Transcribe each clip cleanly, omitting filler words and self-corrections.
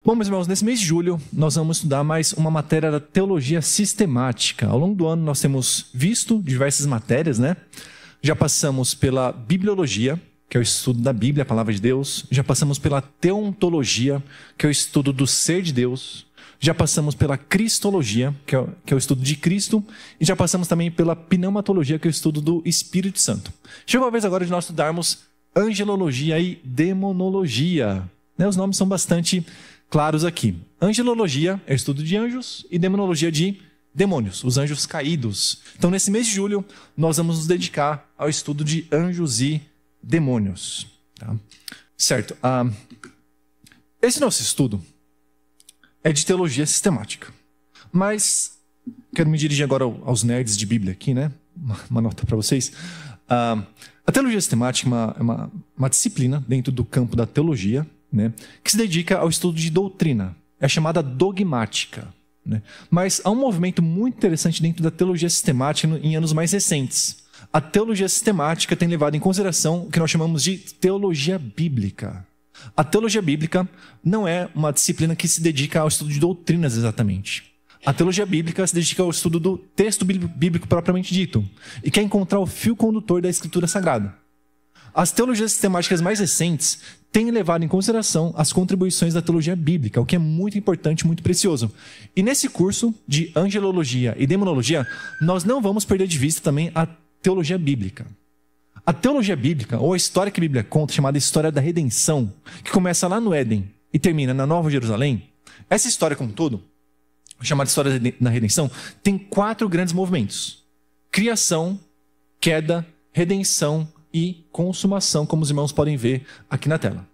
Bom, meus irmãos, nesse mês de julho, nós vamos estudar mais uma matéria da teologia sistemática. Ao longo do ano, nós temos visto diversas matérias, né? Já passamos pela bibliologia, que é o estudo da Bíblia, a palavra de Deus. Já passamos pela teontologia, que é o estudo do ser de Deus. Já passamos pela cristologia, que é o estudo de Cristo. E já passamos também pela pneumatologia, que é o estudo do Espírito Santo. Chegou a vez agora de nós estudarmos angelologia e demonologia. Os nomes são bastante claros aqui. Angelologia é o estudo de anjos e demonologia de demônios, os anjos caídos. Então, nesse mês de julho, nós vamos nos dedicar ao estudo de anjos e demônios. Tá? Certo. Esse nosso estudo é de teologia sistemática. Mas, quero me dirigir agora aos nerds de Bíblia aqui, né? Uma nota para vocês. A teologia sistemática é uma disciplina dentro do campo da teologia, né, que se dedica ao estudo de doutrina. É chamada dogmática. Né? Mas há um movimento muito interessante dentro da teologia sistemática em anos mais recentes. A teologia sistemática tem levado em consideração o que nós chamamos de teologia bíblica. A teologia bíblica não é uma disciplina que se dedica ao estudo de doutrinas exatamente. A teologia bíblica se dedica ao estudo do texto bíblico propriamente dito e quer encontrar o fio condutor da Escritura Sagrada. As teologias sistemáticas mais recentes têm levado em consideração as contribuições da teologia bíblica, o que é muito importante, muito precioso. E nesse curso de angelologia e demonologia, nós não vamos perder de vista também a teologia bíblica. A teologia bíblica, ou a história que a Bíblia conta, chamada História da Redenção, que começa lá no Éden e termina na Nova Jerusalém, essa história como um todo, chamada História da Redenção, tem 4 grandes movimentos: criação, queda, redenção e consumação, como os irmãos podem ver aqui na tela.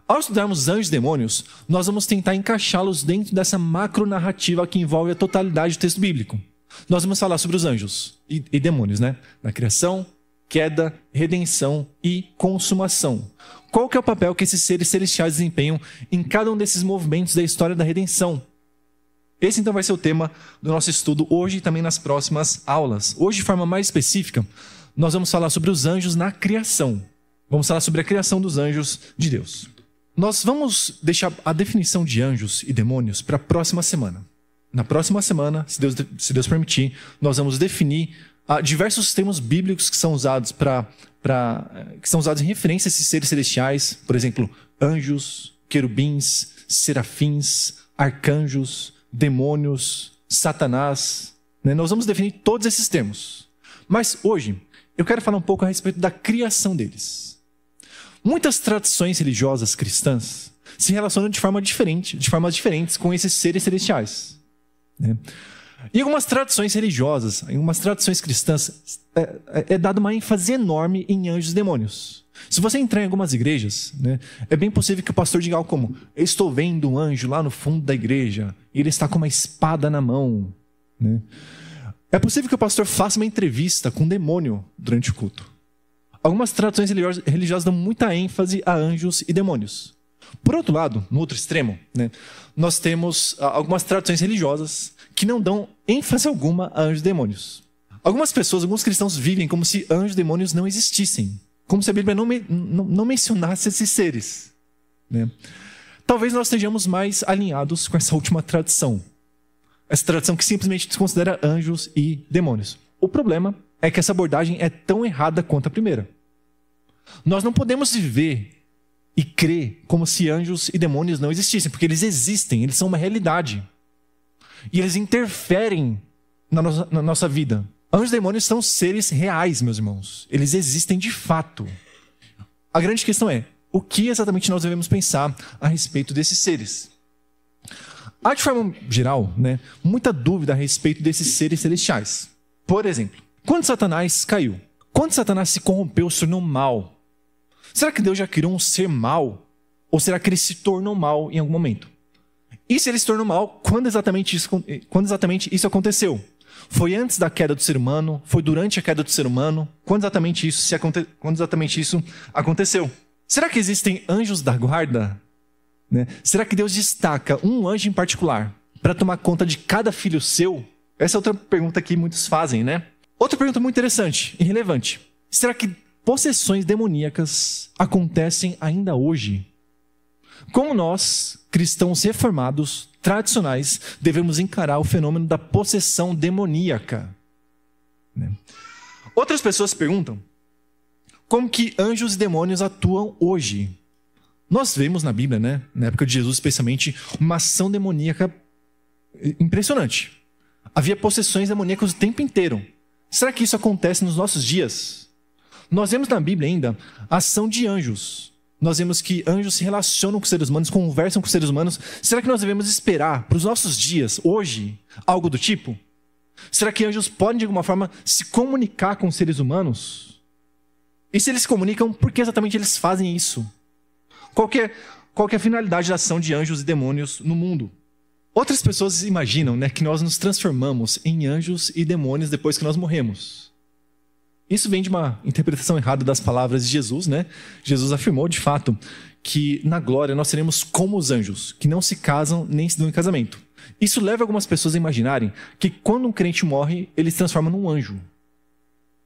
Ao estudarmos anjos e demônios, nós vamos tentar encaixá-los dentro dessa macronarrativa que envolve a totalidade do texto bíblico. Nós vamos falar sobre os anjos e demônios, né? Da criação, queda, redenção e consumação. Qual que é o papel que esses seres celestiais desempenham em cada um desses movimentos da história da redenção? Esse então vai ser o tema do nosso estudo hoje e também nas próximas aulas. Hoje, de forma mais específica, nós vamos falar sobre os anjos na criação. Vamos falar sobre a criação dos anjos de Deus. Nós vamos deixar a definição de anjos e demônios para a próxima semana. Na próxima semana, se Deus permitir, nós vamos definir diversos termos bíblicos que são usados que são usados em referência a esses seres celestiais. Por exemplo, anjos, querubins, serafins, arcanjos, demônios, Satanás. Nós vamos definir todos esses termos. Mas hoje, eu quero falar um pouco a respeito da criação deles. Muitas tradições religiosas cristãs se relacionam de formas diferentes com esses seres celestiais. Em algumas tradições religiosas, em algumas tradições cristãs, é dada uma ênfase enorme em anjos e demônios. Se você entrar em algumas igrejas, é bem possível que o pastor diga algo como: eu estou vendo um anjo lá no fundo da igreja, e ele está com uma espada na mão. É possível que o pastor faça uma entrevista com um demônio durante o culto. Algumas tradições religiosas dão muita ênfase a anjos e demônios. Por outro lado, no outro extremo, nós temos algumas tradições religiosas que não dão ênfase alguma a anjos e demônios. Algumas pessoas, alguns cristãos vivem como se anjos e demônios não existissem. Como se a Bíblia não mencionasse esses seres. Talvez nós estejamos mais alinhados com essa última tradição. Essa tradição que simplesmente desconsidera anjos e demônios. O problema é que essa abordagem é tão errada quanto a primeira. Nós não podemos viver e crer como se anjos e demônios não existissem, porque eles existem, eles são uma realidade. E eles interferem na nossa vida. Anjos e demônios são seres reais, meus irmãos. Eles existem de fato. A grande questão é: o que exatamente nós devemos pensar a respeito desses seres? Há, de forma geral, muita dúvida a respeito desses seres celestiais. Por exemplo, quando Satanás caiu, quando Satanás se corrompeu, se tornou mal, será que Deus já criou um ser mal? Ou será que ele se tornou mal em algum momento? E se ele se tornou mal, quando exatamente isso aconteceu? Foi antes da queda do ser humano? Foi durante a queda do ser humano? Quando exatamente isso aconteceu? Será que existem anjos da guarda? Será que Deus destaca um anjo em particular para tomar conta de cada filho seu? Essa é outra pergunta que muitos fazem, Outra pergunta muito interessante e relevante: será que possessões demoníacas acontecem ainda hoje? Como nós, cristãos reformados, tradicionais, devemos encarar o fenômeno da possessão demoníaca? Outras pessoas perguntam como que anjos e demônios atuam hoje. Nós vemos na Bíblia, na época de Jesus especialmente, uma ação demoníaca impressionante. Havia possessões demoníacas o tempo inteiro. Será que isso acontece nos nossos dias? Nós vemos na Bíblia ainda a ação de anjos. Nós vemos que anjos se relacionam com os seres humanos, conversam com os seres humanos. Será que nós devemos esperar para os nossos dias, hoje, algo do tipo? Será que anjos podem, de alguma forma, se comunicar com os seres humanos? E se eles se comunicam, por que exatamente eles fazem isso? Qual que é a finalidade da ação de anjos e demônios no mundo? Outras pessoas imaginam que nós nos transformamos em anjos e demônios depois que nós morremos. Isso vem de uma interpretação errada das palavras de Jesus, Jesus afirmou, de fato, que na glória nós seremos como os anjos, que não se casam nem se dão em casamento. Isso leva algumas pessoas a imaginarem que quando um crente morre, ele se transforma num anjo.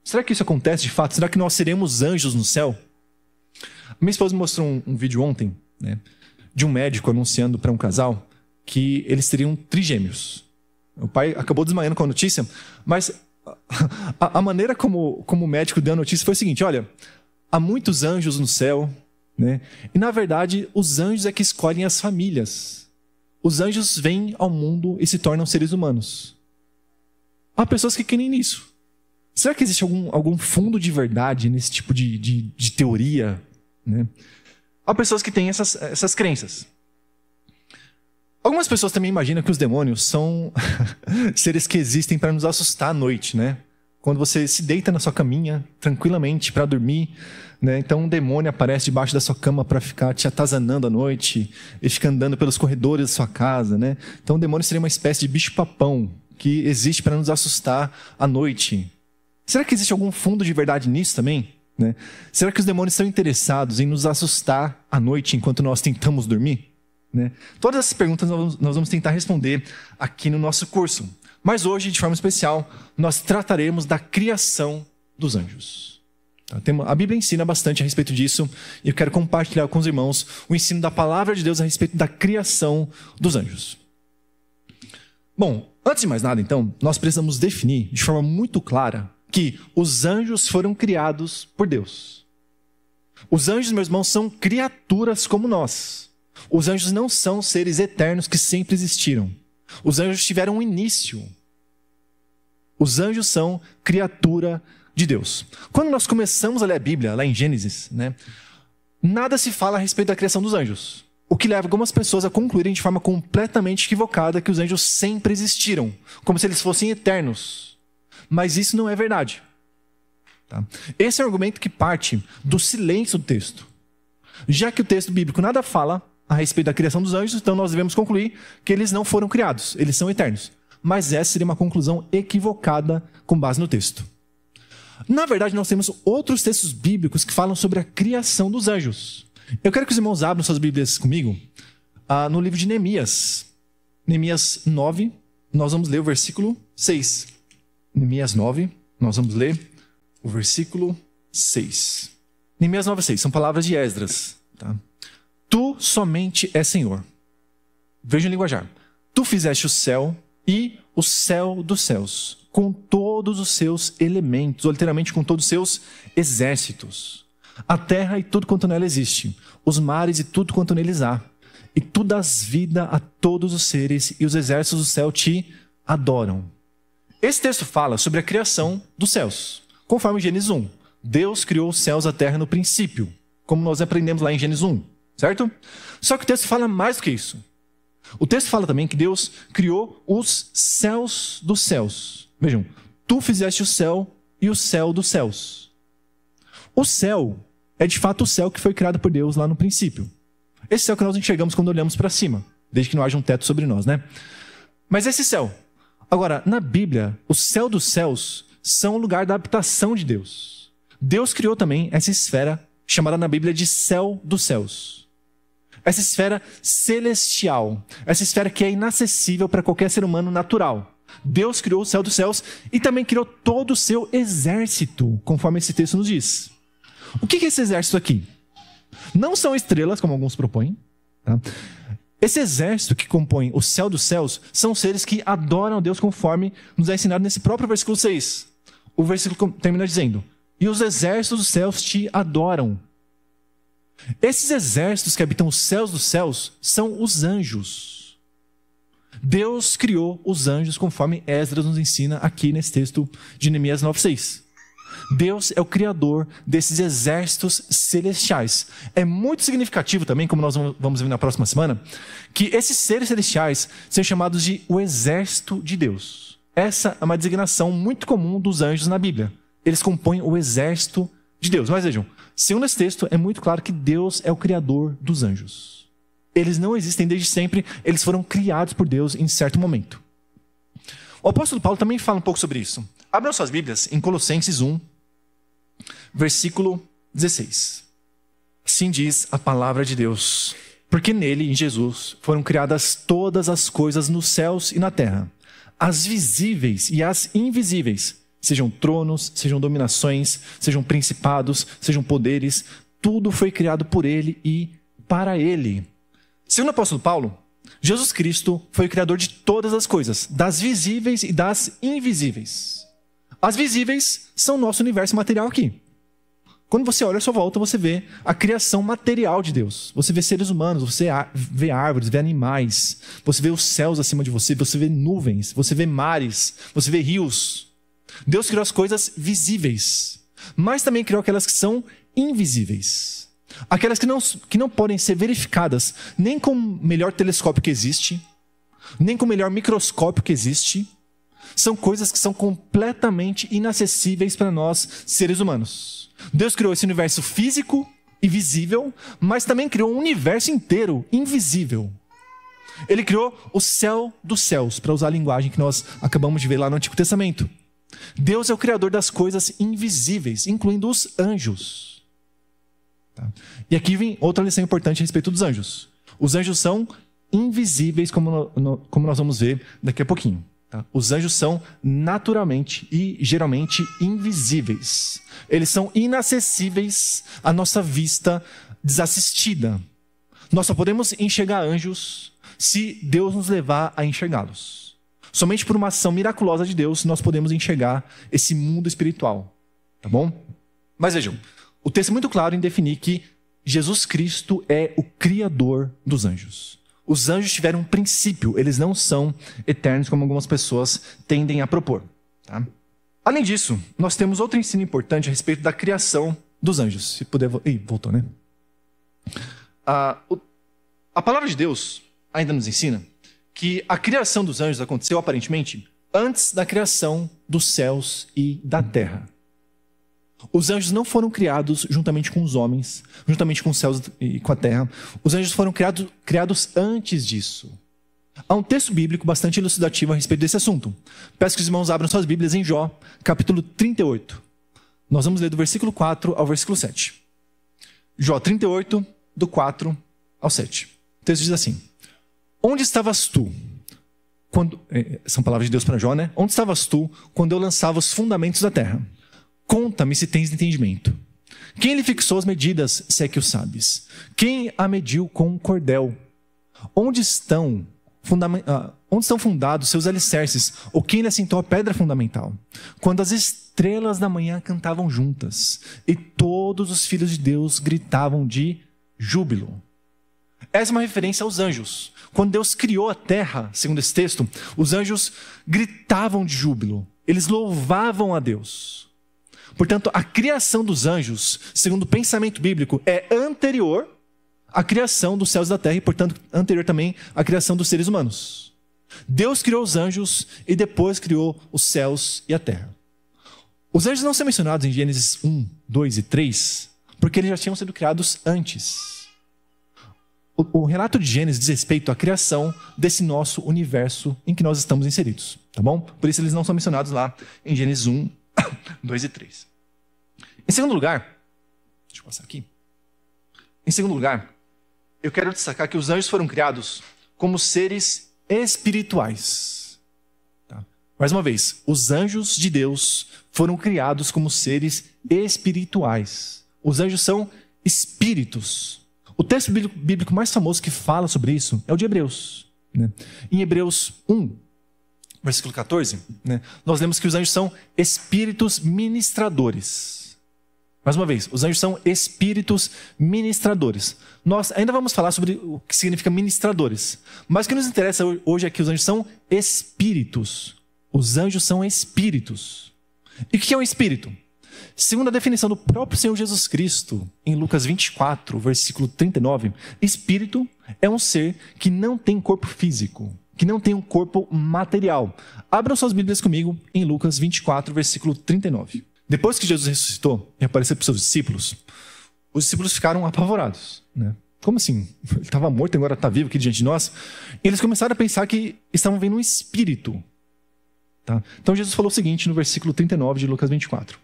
Será que isso acontece de fato? Será que nós seremos anjos no céu? Minha esposa me mostrou um vídeo ontem, de um médico anunciando para um casal que eles teriam trigêmeos. O pai acabou desmaiando com a notícia, mas a maneira como o médico deu a notícia foi o seguinte: olha, há muitos anjos no céu, e na verdade os anjos é que escolhem as famílias. Os anjos vêm ao mundo e se tornam seres humanos. Há pessoas que creem nisso. Será que existe algum fundo de verdade nesse tipo de teoria? Há pessoas que têm essas crenças. Algumas pessoas também imaginam que os demônios são seres que existem para nos assustar à noite, Quando você se deita na sua caminha, tranquilamente, para dormir, então um demônio aparece debaixo da sua cama para ficar te atazanando à noite e fica andando pelos corredores da sua casa, Então o demônio seria uma espécie de bicho-papão que existe para nos assustar à noite. Será que existe algum fundo de verdade nisso também? Será que os demônios estão interessados em nos assustar à noite enquanto nós tentamos dormir? Todas essas perguntas nós vamos tentar responder aqui no nosso curso. Mas hoje, de forma especial, nós trataremos da criação dos anjos. A Bíblia ensina bastante a respeito disso e eu quero compartilhar com os irmãos o ensino da palavra de Deus a respeito da criação dos anjos. Bom, antes de mais nada, então, nós precisamos definir de forma muito clara que os anjos foram criados por Deus. Os anjos, meus irmãos, são criaturas como nós. Os anjos não são seres eternos que sempre existiram. Os anjos tiveram um início. Os anjos são criatura de Deus. Quando nós começamos a ler a Bíblia, lá em Gênesis, nada se fala a respeito da criação dos anjos. O que leva algumas pessoas a concluírem de forma completamente equivocada que os anjos sempre existiram, como se eles fossem eternos. Mas isso não é verdade. Esse é um argumento que parte do silêncio do texto. Já que o texto bíblico nada fala a respeito da criação dos anjos, então nós devemos concluir que eles não foram criados, eles são eternos. Mas essa seria uma conclusão equivocada com base no texto. Na verdade, nós temos outros textos bíblicos que falam sobre a criação dos anjos. Eu quero que os irmãos abram suas Bíblias comigo no livro de Neemias. Neemias 9, nós vamos ler o versículo 6. Neemias 9, nós vamos ler o versículo 6. Neemias 9, 6, são palavras de Esdras. Tu somente és Senhor. Veja o linguajar. Tu fizeste o céu e o céu dos céus, com todos os seus elementos, ou literalmente com todos os seus exércitos. A terra e tudo quanto nela existe, os mares e tudo quanto neles há. E tu dás vida a todos os seres, e os exércitos do céu te adoram. Esse texto fala sobre a criação dos céus. Conforme Gênesis 1, Deus criou os céus e a terra no princípio, como nós aprendemos lá em Gênesis 1. Certo? Só que o texto fala mais do que isso. O texto fala também que Deus criou os céus dos céus. Vejam, tu fizeste o céu e o céu dos céus. O céu é de fato o céu que foi criado por Deus lá no princípio. Esse céu que nós enxergamos quando olhamos para cima, desde que não haja um teto sobre nós, Mas esse céu. Agora, na Bíblia, o céu dos céus são o lugar da habitação de Deus. Deus criou também essa esfera chamada na Bíblia de céu dos céus. Essa esfera celestial, essa esfera que é inacessível para qualquer ser humano natural. Deus criou o céu dos céus e também criou todo o seu exército, conforme esse texto nos diz. O que é esse exército aqui? Não são estrelas, como alguns propõem. Tá? Esse exército que compõe o céu dos céus são seres que adoram a Deus conforme nos é ensinado nesse próprio versículo 6. O versículo termina dizendo: e os exércitos dos céus te adoram. Esses exércitos que habitam os céus dos céus são os anjos. Deus criou os anjos conforme Esdras nos ensina aqui nesse texto de Neemias 9:6. Deus é o criador desses exércitos celestiais. É muito significativo também, como nós vamos ver na próxima semana, que esses seres celestiais são chamados de o exército de Deus. Essa é uma designação muito comum dos anjos na Bíblia. Eles compõem o exército de Deus. Mas vejam, segundo esse texto, é muito claro que Deus é o criador dos anjos. Eles não existem desde sempre, eles foram criados por Deus em certo momento. O apóstolo Paulo também fala um pouco sobre isso. Abram suas Bíblias em Colossenses 1, versículo 16. Assim diz a palavra de Deus: porque nele, em Jesus, foram criadas todas as coisas nos céus e na terra, as visíveis e as invisíveis, sejam tronos, sejam dominações, sejam principados, sejam poderes, tudo foi criado por ele e para ele. Segundo o apóstolo Paulo, Jesus Cristo foi o criador de todas as coisas, das visíveis e das invisíveis. As visíveis são o nosso universo material aqui. Quando você olha à sua volta, você vê a criação material de Deus. Você vê seres humanos, você vê árvores, vê animais, você vê os céus acima de você, você vê nuvens, você vê mares, você vê rios. Deus criou as coisas visíveis, mas também criou aquelas que são invisíveis. Aquelas que não podem ser verificadas nem com o melhor telescópio que existe, nem com o melhor microscópio que existe. São coisas que são completamente inacessíveis para nós, seres humanos. Deus criou esse universo físico e visível, mas também criou um universo inteiro invisível. Ele criou o céu dos céus, para usar a linguagem que nós acabamos de ver lá no Antigo Testamento. Deus é o criador das coisas invisíveis, incluindo os anjos. Tá? E aqui vem outra lição importante a respeito dos anjos. Os anjos são invisíveis, como nós vamos ver daqui a pouquinho. Tá? Os anjos são naturalmente e geralmente invisíveis. Eles são inacessíveis à nossa vista desassistida. Nós só podemos enxergar anjos se Deus nos levar a enxergá-los. Somente por uma ação miraculosa de Deus nós podemos enxergar esse mundo espiritual. Tá bom? Mas vejam, o texto é muito claro em definir que Jesus Cristo é o criador dos anjos. Os anjos tiveram um princípio, eles não são eternos como algumas pessoas tendem a propor. Tá? Além disso, nós temos outro ensino importante a respeito da criação dos anjos. Se puder... voltou, né? A palavra de Deus ainda nos ensina que a criação dos anjos aconteceu aparentemente antes da criação dos céus e da terra. Os anjos não foram criados juntamente com os homens, juntamente com os céus e com a terra. Os anjos foram criados antes disso. Há um texto bíblico bastante elucidativo a respeito desse assunto. Peço que os irmãos abram suas Bíblias em Jó, capítulo 38. Nós vamos ler do versículo 4 ao versículo 7. Jó 38, do 4 ao 7. O texto diz assim: onde estavas tu? São palavras de Deus para Jó, né? Onde estavas tu quando eu lançava os fundamentos da terra? Conta-me se tens entendimento. Quem lhe fixou as medidas, se é que o sabes? Quem a mediu com um cordel? Onde estão fundados seus alicerces? Ou quem lhe assentou a pedra fundamental? Quando as estrelas da manhã cantavam juntas, e todos os filhos de Deus gritavam de júbilo. Essa é uma referência aos anjos. Quando Deus criou a terra, segundo esse texto, os anjos gritavam de júbilo. Eles louvavam a Deus. Portanto, a criação dos anjos, segundo o pensamento bíblico, é anterior à criação dos céus e da terra e, portanto, anterior também à criação dos seres humanos. Deus criou os anjos e depois criou os céus e a terra. Os anjos não são mencionados em Gênesis 1, 2 e 3, porque eles já tinham sido criados antes. O relato de Gênesis diz respeito à criação desse nosso universo em que nós estamos inseridos. Tá bom? Por isso eles não são mencionados lá em Gênesis 1, 2 e 3. Em segundo lugar, deixa eu passar aqui. Em segundo lugar, eu quero destacar que os anjos foram criados como seres espirituais. Tá? Mais uma vez, os anjos de Deus foram criados como seres espirituais. Os anjos são espíritos. O texto bíblico mais famoso que fala sobre isso é o de Hebreus, né? Em Hebreus 1, versículo 14, né, nós lemos que os anjos são espíritos ministradores. Mais uma vez, os anjos são espíritos ministradores. Nós ainda vamos falar sobre o que significa ministradores. Mas o que nos interessa hoje é que os anjos são espíritos. Os anjos são espíritos. E o que é um espírito? Segundo a definição do próprio Senhor Jesus Cristo, em Lucas 24, versículo 39, espírito é um ser que não tem corpo físico, que não tem um corpo material. Abram suas Bíblias comigo em Lucas 24, versículo 39. Depois que Jesus ressuscitou e apareceu para os seus discípulos, os discípulos ficaram apavorados, né? Como assim? Ele estava morto e agora está vivo aqui diante de nós? E eles começaram a pensar que estavam vendo um espírito. Tá? Então Jesus falou o seguinte no versículo 39 de Lucas 24.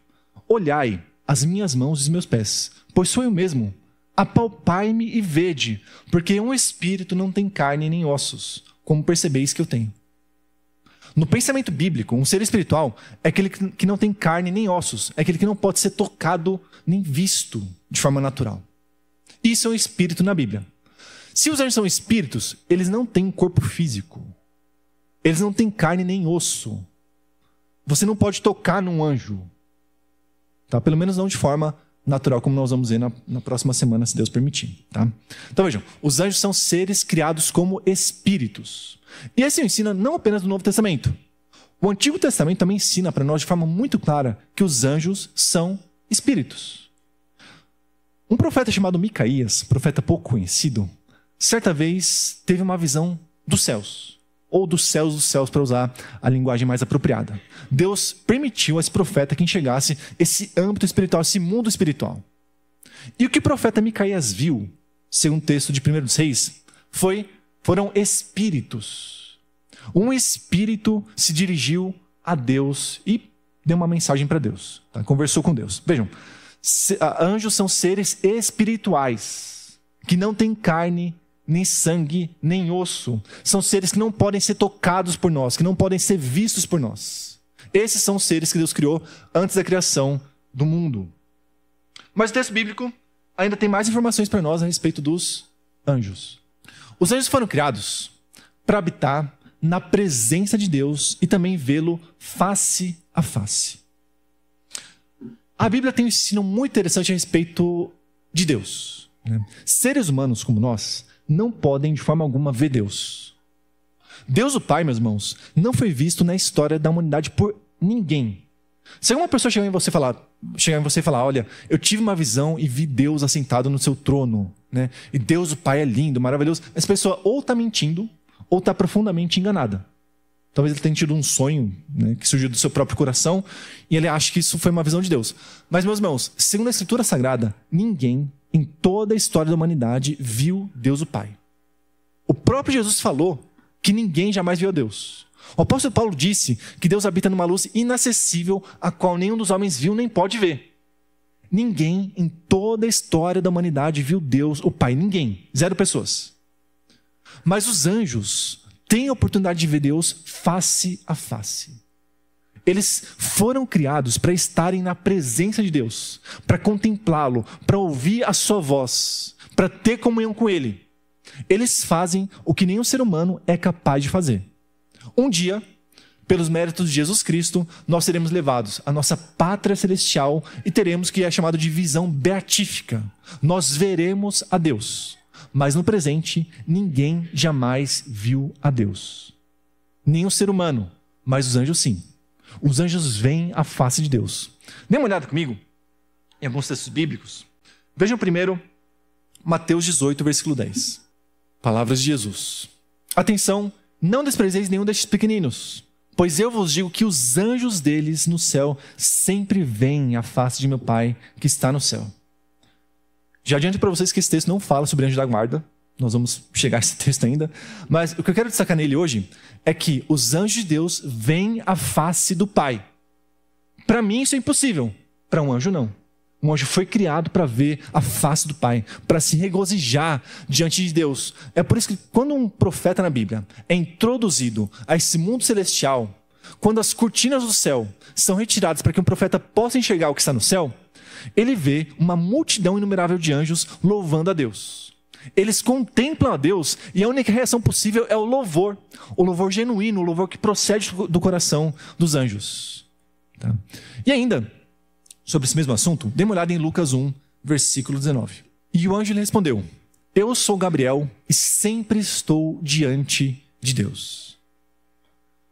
Olhai as minhas mãos e os meus pés, pois sou eu mesmo. Apalpai-me e vede, porque um espírito não tem carne nem ossos, como percebeis que eu tenho. No pensamento bíblico, um ser espiritual é aquele que não tem carne nem ossos, é aquele que não pode ser tocado nem visto de forma natural. Isso é um espírito na Bíblia. Se os anjos são espíritos, eles não têm um corpo físico. Eles não têm carne nem osso. Você não pode tocar num anjo. Tá? Pelo menos não de forma natural, como nós vamos ver na próxima semana, se Deus permitir. Tá? Então vejam, os anjos são seres criados como espíritos. E esse ensina não apenas no Novo Testamento. O Antigo Testamento também ensina para nós de forma muito clara que os anjos são espíritos. Um profeta chamado Micaías, profeta pouco conhecido, certa vez teve uma visão dos céus. Ou dos céus, para usar a linguagem mais apropriada. Deus permitiu a esse profeta que enxergasse esse âmbito espiritual, esse mundo espiritual. E o que o profeta Micaías viu, segundo o texto de 1 dos Reis, foram espíritos. Um espírito se dirigiu a Deus e deu uma mensagem para Deus. Tá? Conversou com Deus. Vejam, anjos são seres espirituais, que não têm carne, nem sangue, nem osso. São seres que não podem ser tocados por nós, que não podem ser vistos por nós. Esses são os seres que Deus criou antes da criação do mundo. Mas o texto bíblico ainda tem mais informações para nós a respeito dos anjos. Os anjos foram criados para habitar na presença de Deus e também vê-lo face a face. A Bíblia tem um ensino muito interessante a respeito de Deus, né? Seres humanos como nós não podem de forma alguma ver Deus. Deus o Pai, meus irmãos, não foi visto na história da humanidade por ninguém. Se alguma pessoa chegar em você e falar, olha, eu tive uma visão e vi Deus assentado no seu trono, né? E Deus o Pai é lindo, maravilhoso. Essa pessoa ou está mentindo ou está profundamente enganada. Talvez ele tenha tido um sonho, né, que surgiu do seu próprio coração e ele acha que isso foi uma visão de Deus. Mas, meus irmãos, segundo a Escritura Sagrada, ninguém em toda a história da humanidade viu Deus o Pai. O próprio Jesus falou que ninguém jamais viu a Deus. O apóstolo Paulo disse que Deus habita numa luz inacessível, a qual nenhum dos homens viu nem pode ver. Ninguém em toda a história da humanidade viu Deus o Pai. Ninguém. 0 pessoas. Mas os anjos têm a oportunidade de ver Deus face a face. Eles foram criados para estarem na presença de Deus, para contemplá-lo, para ouvir a sua voz, para ter comunhão com Ele. Eles fazem o que nenhum ser humano é capaz de fazer. Um dia, pelos méritos de Jesus Cristo, nós seremos levados à nossa pátria celestial e teremos o que é chamado de visão beatífica. Nós veremos a Deus. Mas no presente, ninguém jamais viu a Deus. Nem o ser humano, mas os anjos sim. Os anjos veem a face de Deus. Dê uma olhada comigo em alguns textos bíblicos. Vejam primeiro Mateus 18, versículo 10. Palavras de Jesus. Atenção, não desprezeis nenhum destes pequeninos, pois eu vos digo que os anjos deles no céu sempre veem a face de meu Pai que está no céu. Já adianto para vocês que esse texto não fala sobre anjo da guarda. Nós vamos chegar a esse texto ainda. Mas o que eu quero destacar nele hoje é que os anjos de Deus veem a face do Pai. Para mim isso é impossível. Para um anjo não. Um anjo foi criado para ver a face do Pai, para se regozijar diante de Deus. É por isso que quando um profeta na Bíblia é introduzido a esse mundo celestial, quando as cortinas do céu são retiradas para que um profeta possa enxergar o que está no céu, ele vê uma multidão inumerável de anjos louvando a Deus. Eles contemplam a Deus e a única reação possível é o louvor genuíno, o louvor que procede do coração dos anjos. Tá? E ainda, sobre esse mesmo assunto, dê uma olhada em Lucas 1, versículo 19. E o anjo lhe respondeu: eu sou Gabriel e sempre estou diante de Deus.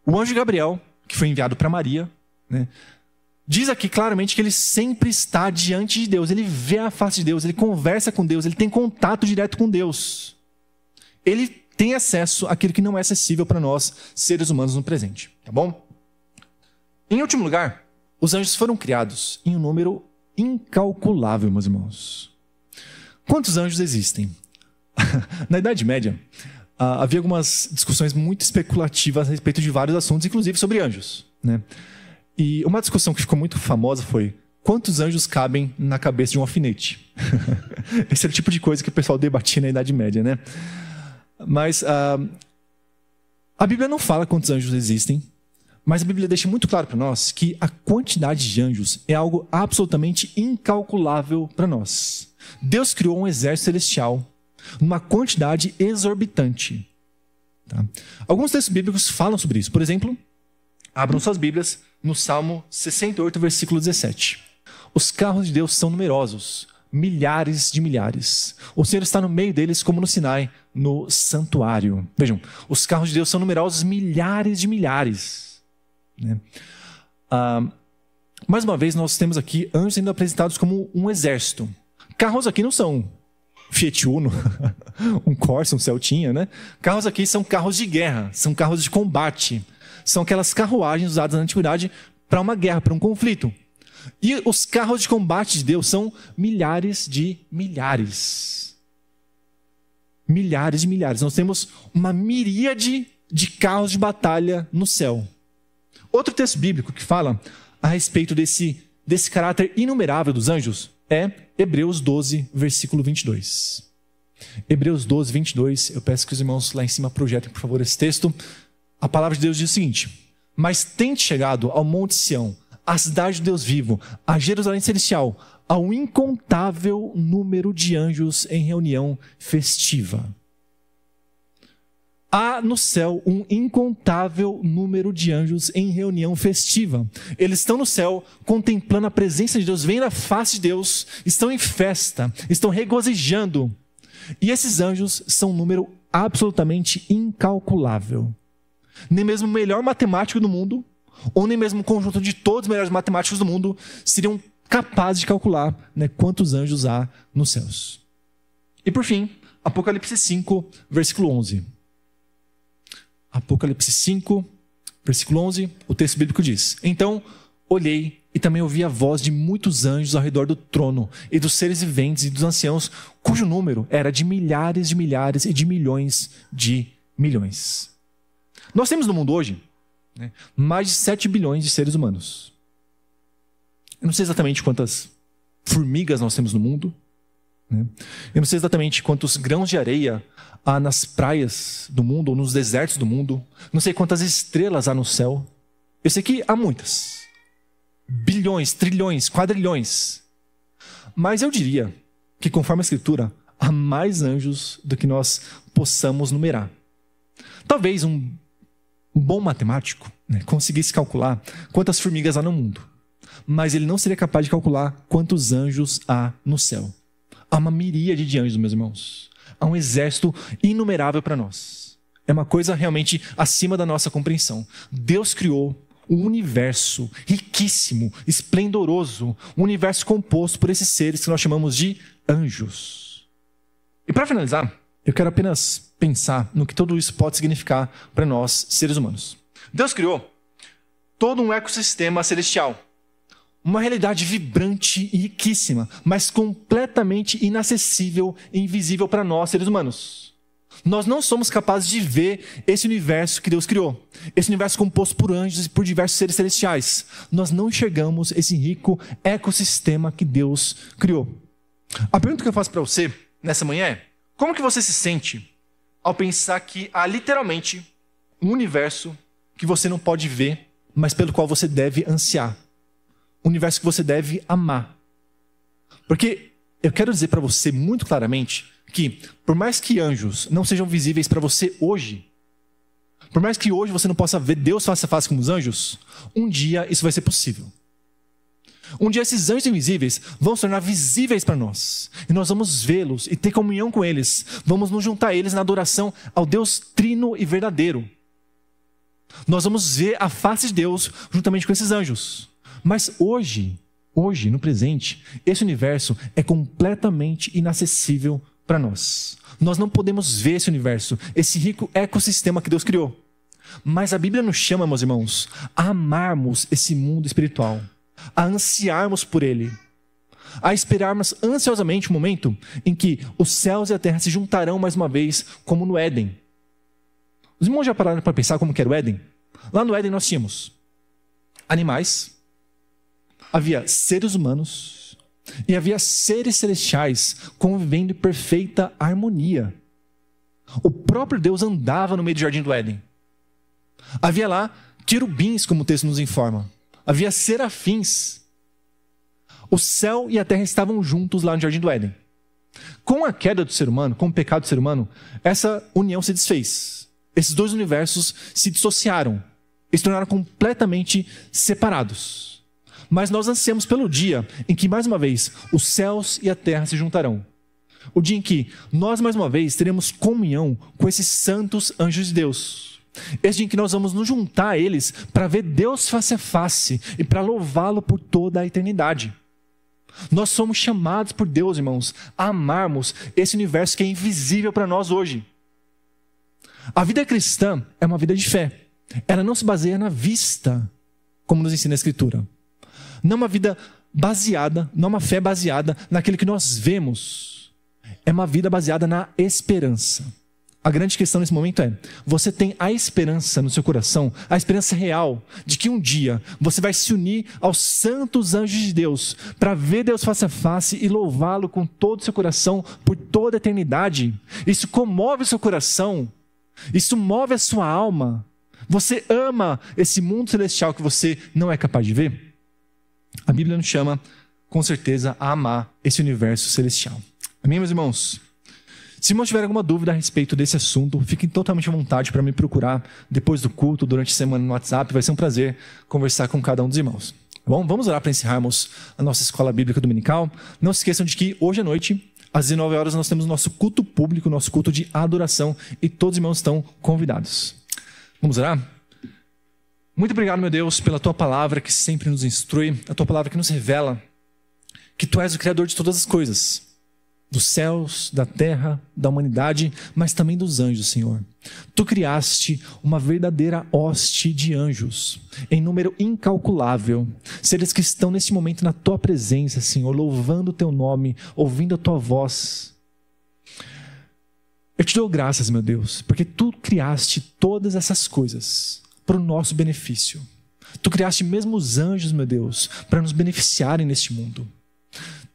O anjo Gabriel, que foi enviado para Maria, né, diz aqui claramente que ele sempre está diante de Deus. Ele vê a face de Deus, ele conversa com Deus, ele tem contato direto com Deus. Ele tem acesso àquilo que não é acessível para nós, seres humanos, no presente. Tá bom? Em último lugar, os anjos foram criados em um número incalculável, meus irmãos. Quantos anjos existem? Na Idade Média, havia algumas discussões muito especulativas a respeito de vários assuntos, inclusive sobre anjos, né? E uma discussão que ficou muito famosa foi: quantos anjos cabem na cabeça de um alfinete? Esse era o tipo de coisa que o pessoal debatia na Idade Média, né? Mas a Bíblia não fala quantos anjos existem, mas a Bíblia deixa muito claro para nós que a quantidade de anjos é algo absolutamente incalculável para nós. Deus criou um exército celestial numa quantidade exorbitante. Tá? Alguns textos bíblicos falam sobre isso. Por exemplo, abram suas Bíblias no Salmo 68, versículo 17. Os carros de Deus são numerosos, milhares de milhares. O Senhor está no meio deles como no Sinai, no santuário. Vejam, os carros de Deus são numerosos, milhares de milhares. Né? Mais uma vez, nós temos aqui anjos sendo apresentados como um exército. Carros aqui não são Fiat Uno, um Corsa, um Celtinha, né? Carros aqui são carros de guerra, são carros de combate. São aquelas carruagens usadas na antiguidade para uma guerra, para um conflito. E os carros de combate de Deus são milhares de milhares. Milhares de milhares. Nós temos uma miríade de carros de batalha no céu. Outro texto bíblico que fala a respeito desse caráter inumerável dos anjos é Hebreus 12, versículo 22. Hebreus 12, 22. Eu peço que os irmãos lá em cima projetem, por favor, esse texto. A palavra de Deus diz o seguinte: mas tente chegado ao Monte Sião, à cidade do Deus vivo, a Jerusalém celestial, ao incontável número de anjos em reunião festiva. Há no céu um incontável número de anjos em reunião festiva. Eles estão no céu contemplando a presença de Deus, vendo a face de Deus, estão em festa, estão regozijando. E esses anjos são um número absolutamente incalculável. Nem mesmo o melhor matemático do mundo, ou nem mesmo o conjunto de todos os melhores matemáticos do mundo, seriam capazes de calcular, né, quantos anjos há nos céus. E por fim, Apocalipse 5, versículo 11. Apocalipse 5, versículo 11, o texto bíblico diz: então olhei e também ouvi a voz de muitos anjos ao redor do trono, e dos seres viventes e dos anciãos, cujo número era de milhares e de milhões de milhões. Nós temos no mundo hoje, né, mais de 7 bilhões de seres humanos. Eu não sei exatamente quantas formigas nós temos no mundo, né? Eu não sei exatamente quantos grãos de areia há nas praias do mundo ou nos desertos do mundo. Não sei quantas estrelas há no céu. Eu sei que há muitas. Bilhões, trilhões, quadrilhões. Mas eu diria que, conforme a Escritura, há mais anjos do que nós possamos numerar. Talvez um bom matemático, né, conseguisse calcular quantas formigas há no mundo, mas ele não seria capaz de calcular quantos anjos há no céu. Há uma miríade de anjos, meus irmãos. Há um exército inumerável para nós. É uma coisa realmente acima da nossa compreensão. Deus criou um universo riquíssimo, esplendoroso, um universo composto por esses seres que nós chamamos de anjos. E para finalizar, eu quero apenas pensar no que tudo isso pode significar para nós, seres humanos. Deus criou todo um ecossistema celestial. Uma realidade vibrante e riquíssima, mas completamente inacessível e invisível para nós, seres humanos. Nós não somos capazes de ver esse universo que Deus criou. Esse universo composto por anjos e por diversos seres celestiais. Nós não enxergamos esse rico ecossistema que Deus criou. A pergunta que eu faço para você nessa manhã é: como que você se sente ao pensar que há literalmente um universo que você não pode ver, mas pelo qual você deve ansiar? Um universo que você deve amar. Porque eu quero dizer para você muito claramente que, por mais que anjos não sejam visíveis para você hoje, por mais que hoje você não possa ver Deus face a face como os anjos, um dia isso vai ser possível. Um dia esses anjos invisíveis vão se tornar visíveis para nós. E nós vamos vê-los e ter comunhão com eles. Vamos nos juntar a eles na adoração ao Deus trino e verdadeiro. Nós vamos ver a face de Deus juntamente com esses anjos. Mas hoje, no presente, esse universo é completamente inacessível para nós. Nós não podemos ver esse universo, esse rico ecossistema que Deus criou. Mas a Bíblia nos chama, meus irmãos, a amarmos esse mundo espiritual, a ansiarmos por ele, a esperarmos ansiosamente o momento em que os céus e a terra se juntarão mais uma vez, como no Éden. Os irmãos já pararam para pensar como que era o Éden? Lá no Éden nós tínhamos animais, havia seres humanos e havia seres celestiais convivendo em perfeita harmonia. O próprio Deus andava no meio do jardim do Éden. Havia lá querubins, como o texto nos informa. Havia serafins. O céu e a terra estavam juntos lá no jardim do Éden. Com a queda do ser humano, com o pecado do ser humano, essa união se desfez. Esses dois universos se dissociaram e se tornaram completamente separados. Mas nós ansiamos pelo dia em que, mais uma vez, os céus e a terra se juntarão. O dia em que nós, mais uma vez, teremos comunhão com esses santos anjos de Deus. Esse dia em que nós vamos nos juntar a eles para ver Deus face a face e para louvá-lo por toda a eternidade. Nós somos chamados por Deus, irmãos, a amarmos esse universo que é invisível para nós hoje. A vida cristã é uma vida de fé. Ela não se baseia na vista, como nos ensina a Escritura. Não é uma vida baseada, não é uma fé baseada naquilo que nós vemos. É uma vida baseada na esperança. A grande questão nesse momento é, você tem a esperança no seu coração, a esperança real de que um dia você vai se unir aos santos anjos de Deus para ver Deus face a face e louvá-lo com todo o seu coração por toda a eternidade. Isso comove o seu coração, isso move a sua alma. Você ama esse mundo celestial que você não é capaz de ver? A Bíblia nos chama, com certeza, a amar esse universo celestial. Amém, meus irmãos? Se irmãos tiverem alguma dúvida a respeito desse assunto, fiquem totalmente à vontade para me procurar depois do culto, durante a semana no WhatsApp. Vai ser um prazer conversar com cada um dos irmãos. Tá bom? Vamos orar para encerrarmos a nossa escola bíblica dominical. Não se esqueçam de que hoje à noite, às 19 horas, nós temos nosso culto público, nosso culto de adoração, e todos os irmãos estão convidados. Vamos orar? Muito obrigado, meu Deus, pela Tua palavra que sempre nos instrui, a Tua palavra que nos revela que Tu és o Criador de todas as coisas, dos céus, da terra, da humanidade, mas também dos anjos, Senhor. Tu criaste uma verdadeira hoste de anjos, em número incalculável, seres que estão neste momento na Tua presença, Senhor, louvando o Teu nome, ouvindo a Tua voz. Eu te dou graças, meu Deus, porque Tu criaste todas essas coisas para o nosso benefício. Tu criaste mesmo os anjos, meu Deus, para nos beneficiarem neste mundo.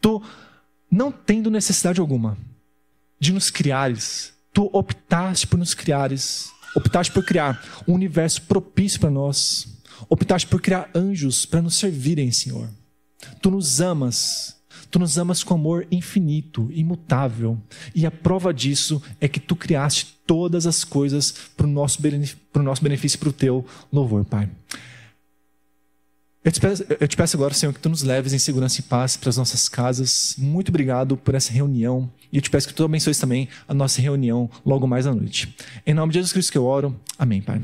Tu, não tendo necessidade alguma de nos criares, Tu optaste por nos criares, optaste por criar um universo propício para nós, optaste por criar anjos para nos servirem, Senhor. Tu nos amas com amor infinito, imutável, e a prova disso é que Tu criaste todas as coisas para o nosso benefício e para o Teu louvor, Pai. Eu te peço agora, Senhor, que Tu nos leves em segurança e paz para as nossas casas. Muito obrigado por essa reunião. E eu te peço que Tu abençoes também a nossa reunião logo mais à noite. Em nome de Jesus Cristo que eu oro. Amém, Pai.